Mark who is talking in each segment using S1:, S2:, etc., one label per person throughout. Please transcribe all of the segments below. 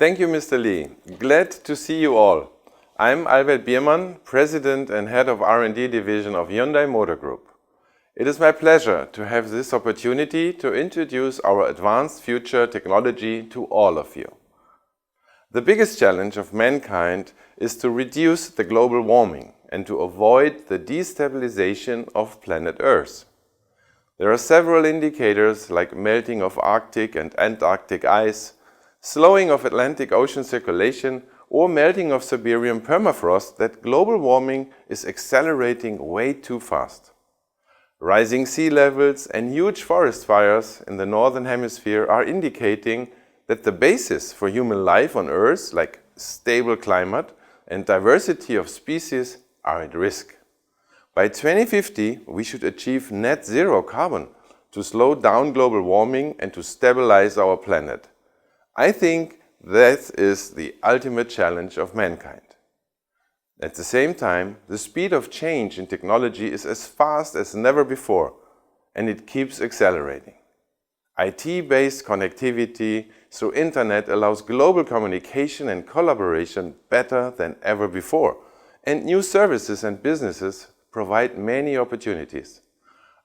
S1: Thank you, Mr. Lee. Glad to see you all. I'm Biermann, President and Head of R&D Division of Hyundai Motor Group. It is my pleasure to have this opportunity to introduce our advanced future technology to all of you. The biggest challenge of mankind is to reduce the global warming and to avoid the destabilization of planet Earth. There are several indicators like melting of Arctic and Antarctic ice, slowing of Atlantic Ocean circulation, or melting of Siberian permafrost that global warming is accelerating way too fast. Rising sea levels and huge forest fires in the Northern Hemisphere are indicating that the basis for human life on Earth, like stable climate and diversity of species, are at risk. By 2050, we should achieve net zero carbon to slow down global warming and to stabilize our planet. I think that is the ultimate challenge of mankind. At the same time, the speed of change in technology is as fast as never before, and it keeps accelerating. IT-based connectivity through internet allows global communication and collaboration better than ever before, and new services and businesses provide many opportunities.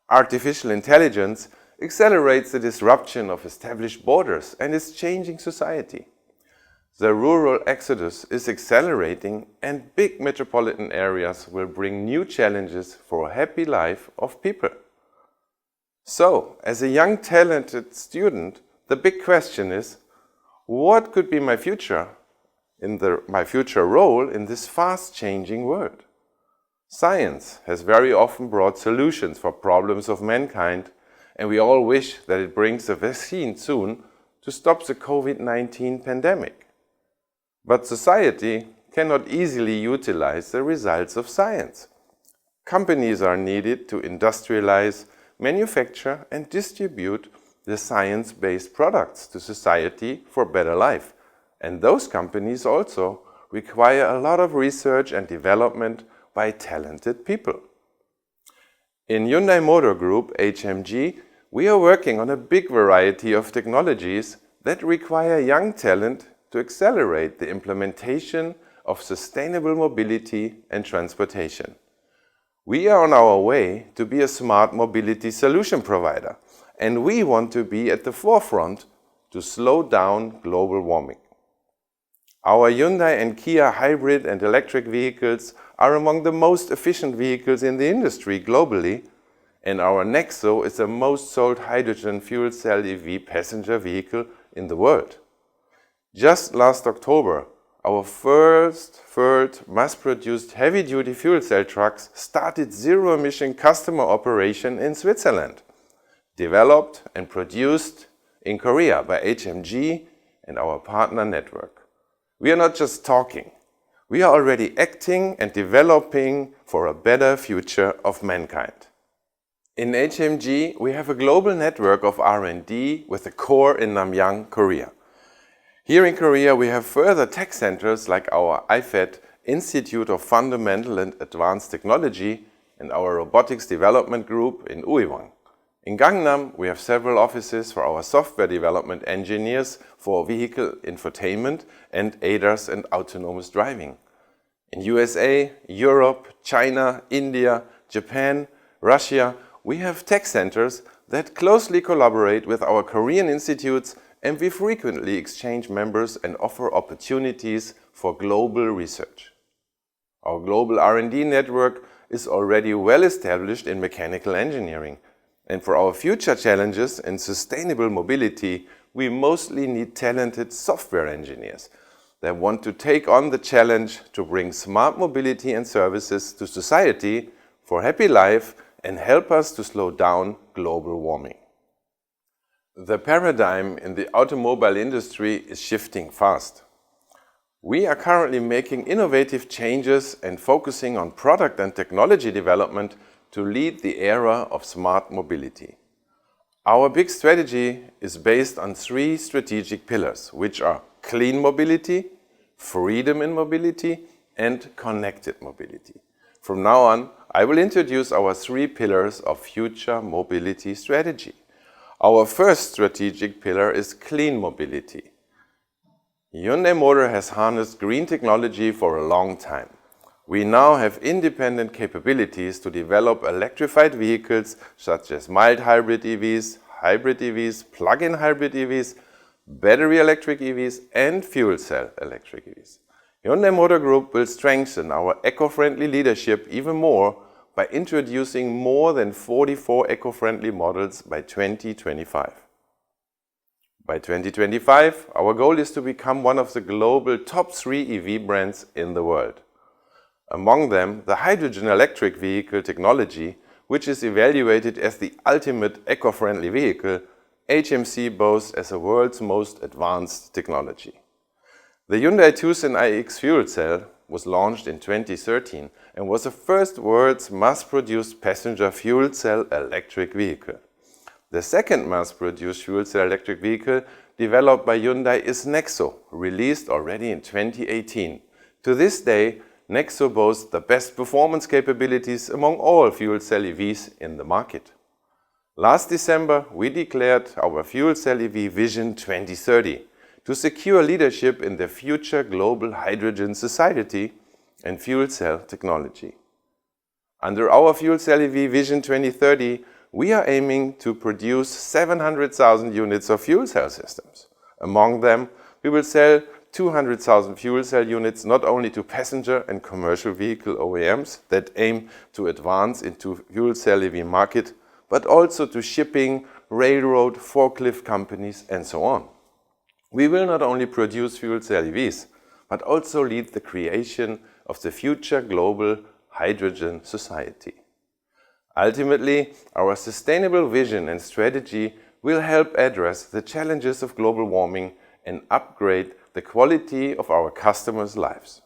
S1: Artificial intelligence accelerates the disruption of established borders and is changing society. The rural exodus is accelerating, and big metropolitan areas will bring new challenges for a happy life of people. So, as a young talented student, the big question is, what could be my future role in this fast changing world? Science has very often brought solutions for problems of mankind, and we all wish that it brings a vaccine soon to stop the COVID-19 pandemic. But society cannot easily utilize the results of science. Companies are needed to industrialize, manufacture, and distribute the science-based products to society for better life. And those companies also require a lot of research and development by talented people. In Hyundai Motor Group, HMG, we are working on a big variety of technologies that require young talent to accelerate the implementation of sustainable mobility and transportation. We are on our way to be a smart mobility solution provider, and we want to be at the forefront to slow down global warming. Our Hyundai and Kia hybrid and electric vehicles are among the most efficient vehicles in the industry globally, and our Nexo is the most sold hydrogen fuel cell EV passenger vehicle in the world. Just last October, our first mass-produced heavy-duty fuel cell trucks started zero-emission customer operation in Switzerland, developed and produced in Korea by HMG and our partner network. We are not just talking, we are already acting and developing for a better future of mankind. In HMG, we have a global network of R&D with a core in Namyang, Korea. Here in Korea, we have further tech centers like our IFAD, Institute of Fundamental and Advanced Technology, and our Robotics Development Group in Uiwang. In Gangnam, we have several offices for our software development engineers for vehicle infotainment and ADAS and autonomous driving. In USA, Europe, China, India, Japan, Russia, we have tech centers that closely collaborate with our Korean institutes, and we frequently exchange members and offer opportunities for global research. Our global R&D network is already well established in mechanical engineering, and for our future challenges in sustainable mobility, we mostly need talented software engineers that want to take on the challenge to bring smart mobility and services to society for happy life and help us to slow down global warming. The paradigm in the automobile industry is shifting fast. We are currently making innovative changes and focusing on product and technology development to lead the era of smart mobility. Our big strategy is based on 3 strategic pillars, which are clean mobility, freedom in mobility, and connected mobility. From now on, I will introduce our 3 pillars of future mobility strategy. Our first strategic pillar is clean mobility. Hyundai Motor has harnessed green technology for a long time. We now have independent capabilities to develop electrified vehicles such as mild hybrid EVs, plug-in hybrid EVs, battery electric EVs and fuel cell electric EVs. Hyundai Motor Group will strengthen our eco-friendly leadership even more by introducing more than 44 eco-friendly models by 2025. By 2025, our goal is to become one of the global top 3 EV brands in the world. Among them, the hydrogen electric vehicle technology, which is evaluated as the ultimate eco-friendly vehicle, HMC boasts as the world's most advanced technology. The Hyundai Tucson iX fuel cell was launched in 2013 and was the first world's mass-produced passenger fuel cell electric vehicle. The second mass-produced fuel cell electric vehicle developed by Hyundai is Nexo, released already in 2018. To this day, Nexo boasts the best performance capabilities among all fuel cell EVs in the market. Last December, we declared our fuel cell EV Vision 2030 to secure leadership in the future global hydrogen society and fuel cell technology. Under our fuel cell EV Vision 2030, we are aiming to produce 700,000 units of fuel cell systems. Among them, we will sell 200,000 fuel cell units not only to passenger and commercial vehicle OEMs that aim to advance into fuel cell EV market, but also to shipping, railroad, forklift companies and so on. We will not only produce fuel cell EVs, but also lead the creation of the future global hydrogen society. Ultimately, our sustainable vision and strategy will help address the challenges of global warming and upgrade the quality of our customers' lives.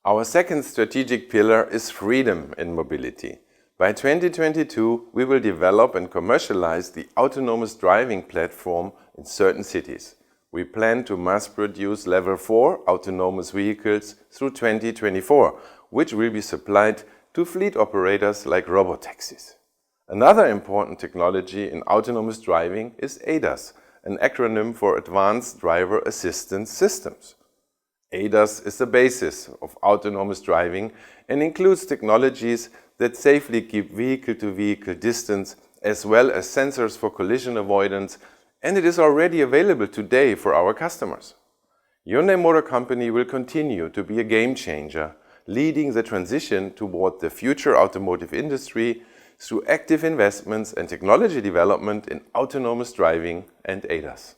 S1: Our second strategic pillar is freedom in mobility. By 2022, we will develop and commercialize the autonomous driving platform in certain cities. We plan to mass-produce Level 4 autonomous vehicles through 2024, which will be supplied to fleet operators like robotaxis. Another important technology in autonomous driving is ADAS, an acronym for Advanced Driver Assistance Systems. ADAS is the basis of autonomous driving and includes technologies that safely keep vehicle-to-vehicle distance as well as sensors for collision avoidance, and it is already available today for our customers. Hyundai Motor Company will continue to be a game changer, leading the transition toward the future automotive industry through active investments and technology development in autonomous driving and ADAS.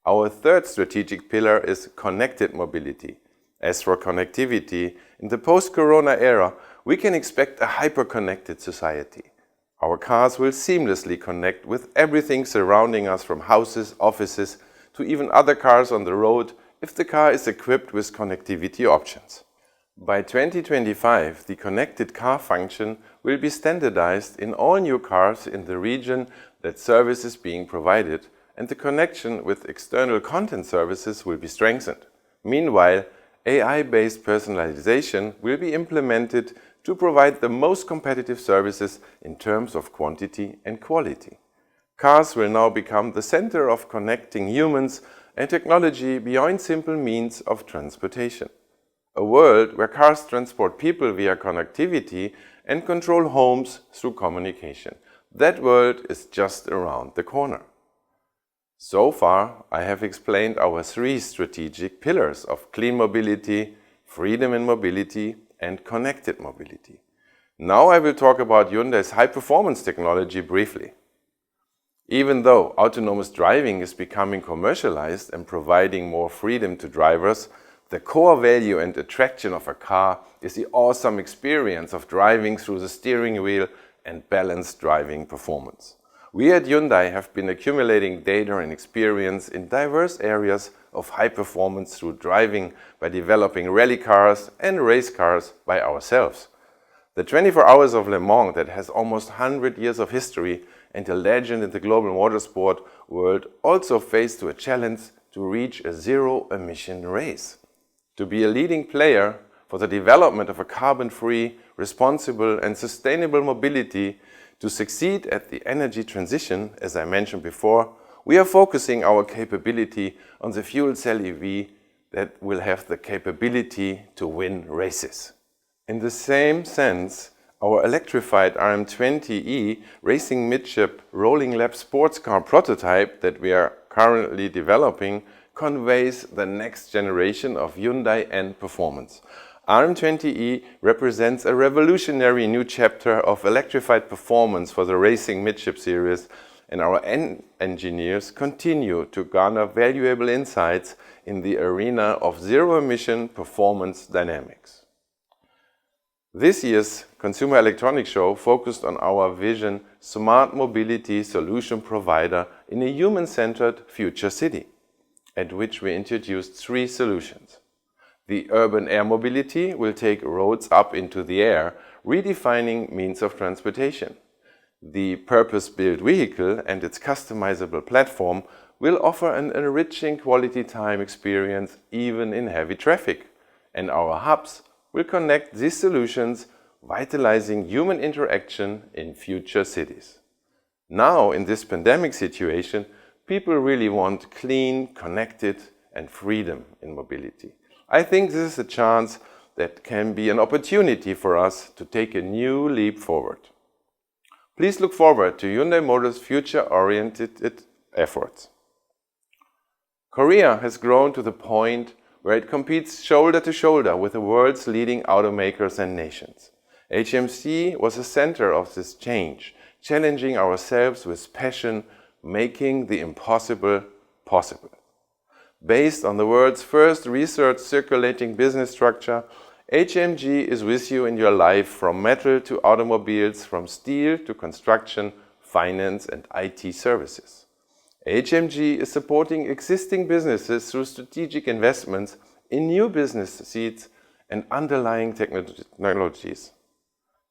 S1: Our third strategic pillar is connected mobility. As for connectivity, in the post-corona era, we can expect a hyper-connected society. Our cars will seamlessly connect with everything surrounding us, from houses, offices, to even other cars on the road, if the car is equipped with connectivity options. By 2025, the connected car function will be standardized in all new cars in the region that service is being provided, and the connection with external content services will be strengthened. Meanwhile, AI-based personalization will be implemented to provide the most competitive services in terms of quantity and quality. Cars will now become the center of connecting humans and technology beyond simple means of transportation. A world where cars transport people via connectivity and control homes through communication. That world is just around the corner. So far, I have explained our three strategic pillars of clean mobility, freedom in mobility, and connected mobility. Now I will talk about Hyundai's high-performance technology briefly. Even though autonomous driving is becoming commercialized and providing more freedom to drivers, the core value and attraction of a car is the awesome experience of driving through the steering wheel and balanced driving performance. We at Hyundai have been accumulating data and experience in diverse areas of high performance through driving by developing rally cars and race cars by ourselves. The 24 Hours of Le Mans, that has almost 100 years of history and a legend in the global motorsport world, also faced a challenge to reach a zero-emission race. To be a leading player for the development of a carbon-free, responsible and sustainable mobility, to succeed at the energy transition, as I mentioned before, we are focusing our capability on the fuel cell EV that will have the capability to win races. In the same sense, our electrified RM20E racing midship rolling lap sports car prototype that we are currently developing conveys the next generation of Hyundai N performance. RM20E represents a revolutionary new chapter of electrified performance for the racing midship series, and our engineers continue to garner valuable insights in the arena of zero-emission performance dynamics. This year's Consumer Electronics Show focused on our vision smart mobility solution provider in a human-centered future city, at which we introduced 3 solutions. The urban air mobility will take roads up into the air, redefining means of transportation. The purpose-built vehicle and its customizable platform will offer an enriching quality time experience even in heavy traffic, and our hubs will connect these solutions, vitalizing human interaction in future cities. Now, in this pandemic situation, people really want clean, connected, and freedom in mobility. I think this is a chance that can be an opportunity for us to take a new leap forward. Please look forward to Hyundai Motors' future-oriented efforts. Korea has grown to the point where it competes shoulder to shoulder with the world's leading automakers and nations. HMC was the center of this change, challenging ourselves with passion, making the impossible possible. Based on the world's first research circulating business structure, HMG is with you in your life, from metal to automobiles, from steel to construction, finance and IT services. HMG is supporting existing businesses through strategic investments in new business seeds and underlying technologies,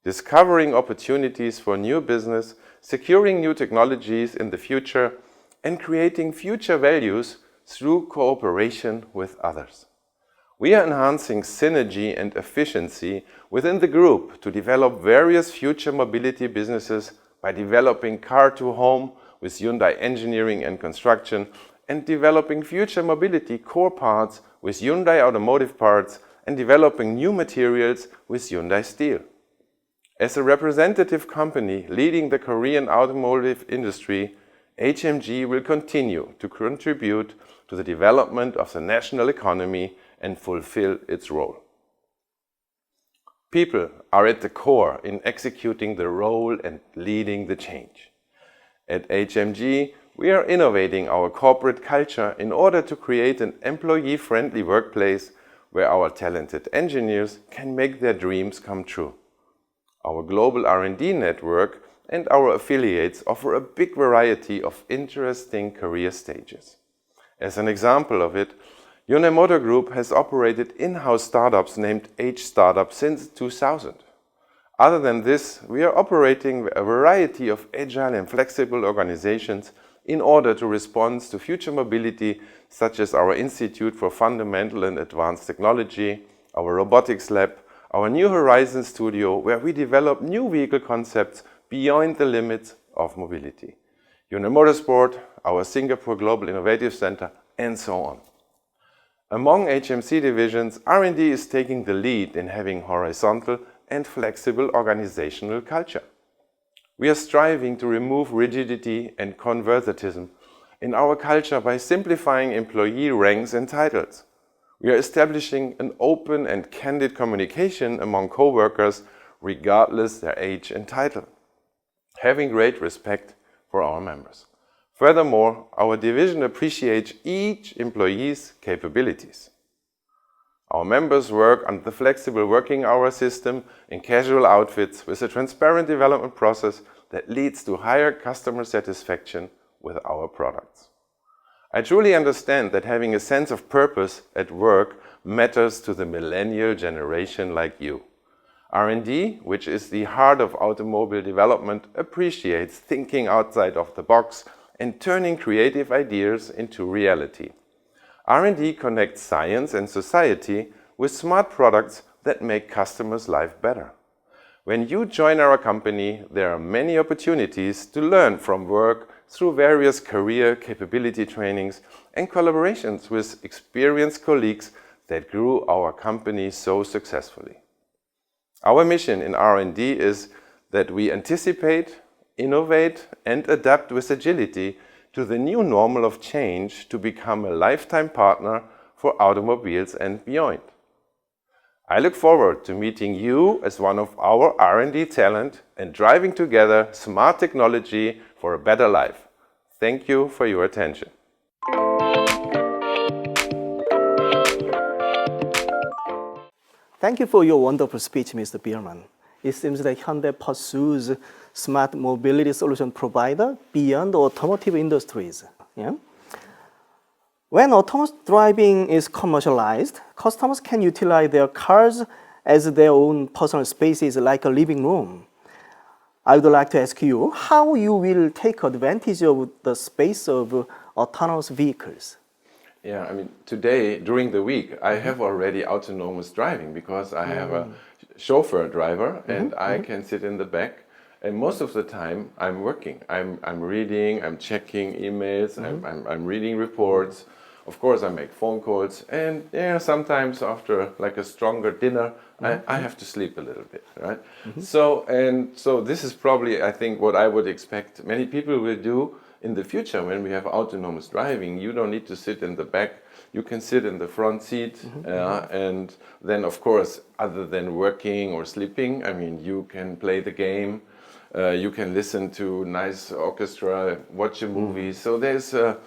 S1: discovering opportunities for new business, securing new technologies in the future, and creating future values through cooperation with others. We are enhancing synergy and efficiency within the group to develop various future mobility businesses by developing car-to-home with Hyundai Engineering and Construction, and developing future mobility core parts with Hyundai Automotive Parts, and developing new materials with Hyundai Steel. As a representative company leading the Korean automotive industry, HMG will continue to contribute to the development of the national economy and fulfill its role. People are at the core in executing the role and leading the change. At HMG, we are innovating our corporate culture in order to create an employee-friendly workplace where our talented engineers can make their dreams come true. Our global R&D network and our affiliates offer a big variety of interesting career stages. As an example of it, Hyundai Motor Group has operated in-house startups named H-Startup since 2000. Other than this, we are operating a variety of agile and flexible organizations in order to respond to future mobility, such as our Institute for Fundamental and Advanced Technology, our Robotics Lab, our New Horizons Studio, where we develop new vehicle concepts beyond the limits of mobility, Hyundai Motorsport, our Singapore Global Innovative Center, and so on. Among HMC divisions, R&D is taking the lead in having horizontal and flexible organizational culture. We are striving to remove rigidity and conservatism in our culture by simplifying employee ranks and titles. We are establishing an open and candid communication among co-workers regardless their age and title, having great respect for our members. Furthermore, our division appreciates each employee's capabilities. Our members work under the flexible working hour system in casual outfits with a transparent development process that leads to higher customer satisfaction with our products. I truly understand that having a sense of purpose at work matters to the millennial generation like you. R&D, which is the heart of automobile development, appreciates thinking outside of the box and turning creative ideas into reality. R&D connects science and society with smart products that make customers' life better. When you join our company, there are many opportunities to learn from work through various career capability trainings and collaborations with experienced colleagues that grew our company so successfully. Our mission in R&D is that we anticipate, innovate, and adapt with agility to the new normal of change to become a lifetime partner for automobiles and beyond. I look forward to meeting you as one of our R&D talent and driving together smart technology for a better life. Thank you for your attention.
S2: Thank you for your wonderful speech, Mr. Biermann. It seems that Hyundai pursues smart mobility solution provider beyond automotive industries. Yeah? When autonomous driving is commercialized, customers can utilize their cars as their own personal spaces like a living room. I would like to ask you how you will take advantage of the space of autonomous vehicles.
S1: Yeah, I mean, today, during the week, I have already autonomous driving because I have a chauffeur driver and I can sit in the back. And most of the time, I'm working. I'm reading, I'm checking emails, I'm reading reports. Of course, I make phone calls. And yeah, sometimes after like a stronger dinner, I have to sleep a little bit, right? So this is probably, I think, what I would expect many people will do in the future when we have autonomous driving. You don't need to sit in the back. You can sit in the front seat. And then, of course, other than working or sleeping, I mean, you can play the game. You can listen to nice orchestra, watch a movie. So there's a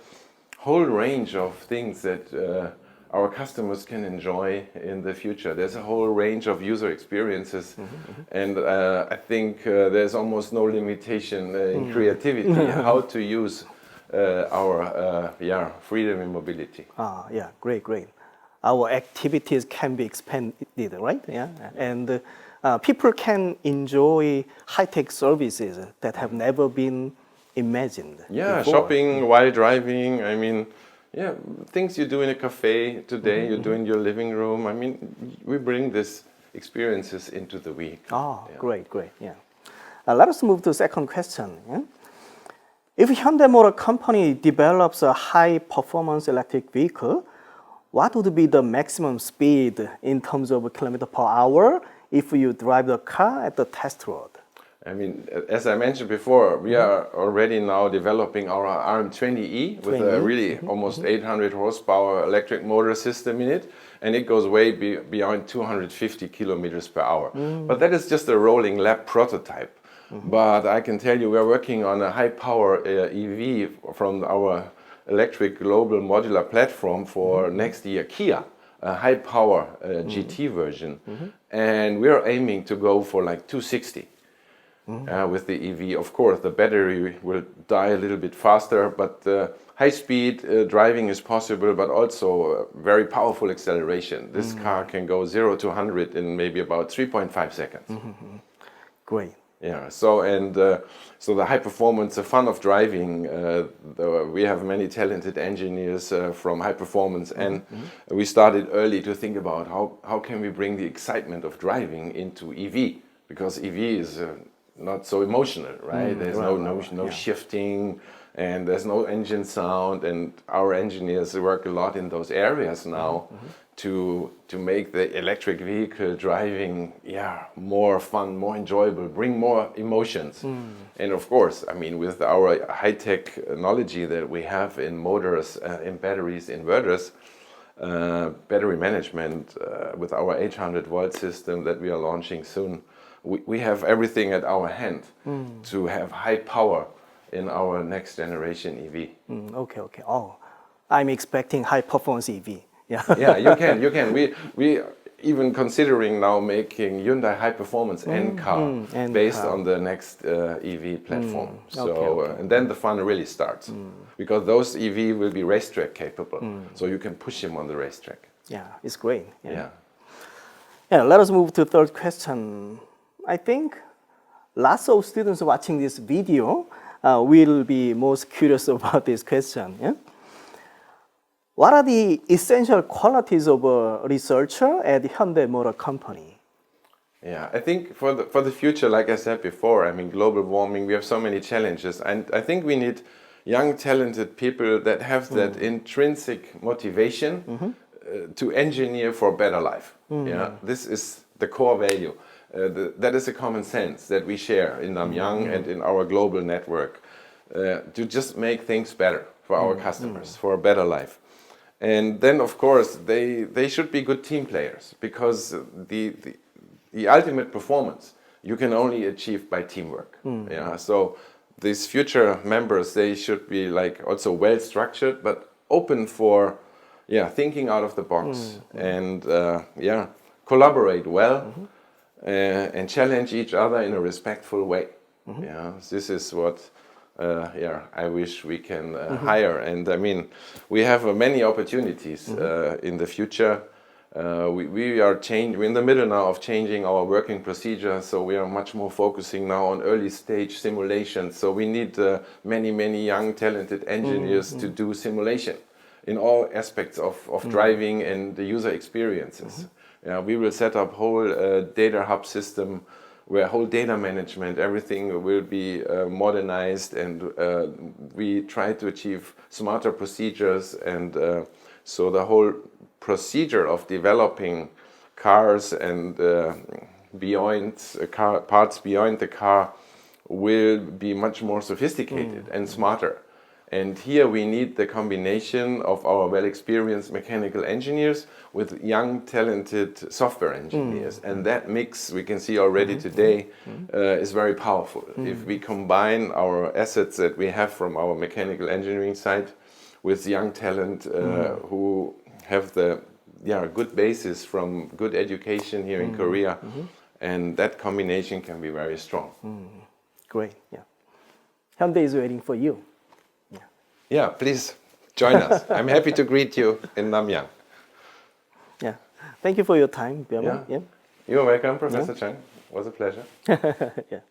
S1: whole range of things that our customers can enjoy in the future. There's a whole range of user experiences, and I think there's almost no limitation in creativity how to use our freedom in mobility.
S2: Yeah, great. Our activities can be expanded, right? Yeah, and people can enjoy high-tech services that have never been imagined.
S1: Yeah,
S2: before.
S1: shopping while driving. I mean, yeah, things you do in a cafe today, you do in your living room. I mean, we bring these experiences into the week.
S2: Great, yeah. Let us move to the second question. Yeah? If Hyundai Motor Company develops a high-performance electric vehicle, what would be the maximum speed in terms of kilometer per hour if you drive the car at the test road?
S1: I mean, as I mentioned before, we are already now developing our RM20E with a really almost 800 horsepower electric motor system in it, and it goes way beyond 250 kilometers per hour. But that is just a rolling lab prototype. But I can tell you we are working on a high power EV from our electric global modular platform for next year, Kia, a high power GT version. And we are aiming to go for like 260. With the EV. Of course, the battery will die a little bit faster, but high-speed driving is possible, but also very powerful acceleration. This car can go 0 to 100 in maybe about 3.5 seconds.
S2: Great.
S1: Yeah. So the high performance, the fun of driving. We have many talented engineers from high performance, and we started early to think about how can we bring the excitement of driving into EV, because EV is not so emotional, right? There's no shifting, and there's no engine sound, and our engineers work a lot in those areas now to make the electric vehicle driving more fun, more enjoyable, bring more emotions. And of course, I mean, with our high-tech technology that we have in motors, in batteries, inverters, battery management, with our 800 volt system that we are launching soon, we have everything at our hand to have high power in our next generation EV.
S2: Okay. I'm expecting high performance EV.
S1: Yeah, you can. We even considering now making Hyundai high performance N-car based on the next EV platform. And then the fun really starts, because those EV will be racetrack capable, so you can push them on the racetrack.
S2: Yeah, it's great.
S1: Yeah.
S2: Let us move to the third question. I think lots of students watching this video will be most curious about this question. Yeah? What are the essential qualities of a researcher at Hyundai Motor Company?
S1: Yeah, I think for the future, like I said before, I mean, global warming, we have so many challenges, and I think we need young talented people that have that intrinsic motivation to engineer for a better life. Yeah, this is the core value. That is a common sense that we share in Namyang and in our global network to just make things better for our customers, for a better life. And then, of course, they should be good team players, because the ultimate performance you can only achieve by teamwork. Yeah, so these future members, they should be like also well structured, but open for thinking out of the box and collaborate well and challenge each other in a respectful way. Yeah, this is what I wish we can hire. And I mean, we have many opportunities in the future. We're in the middle now of changing our working procedure, so we are much more focusing now on early stage simulation. So we need many young talented engineers to do simulation in all aspects of driving and the user experiences. We will set up whole data hub system where whole data management, everything will be modernized, and we try to achieve smarter procedures, and so the whole procedure of developing cars and parts beyond the car will be much more sophisticated and smarter. And here we need the combination of our well-experienced mechanical engineers with young, talented software engineers. And that mix, we can see already today, is very powerful. If we combine our assets that we have from our mechanical engineering side with young talent who have the good basis from good education here in Korea, and that combination can be very strong.
S2: Great, yeah. Hyundai is waiting for you.
S1: Yeah, please join us. I'm happy to greet you in Namyang.
S2: Yeah, thank you for your time, Biermann.
S1: You're welcome, Professor Chang. It was a pleasure.
S2: Yeah.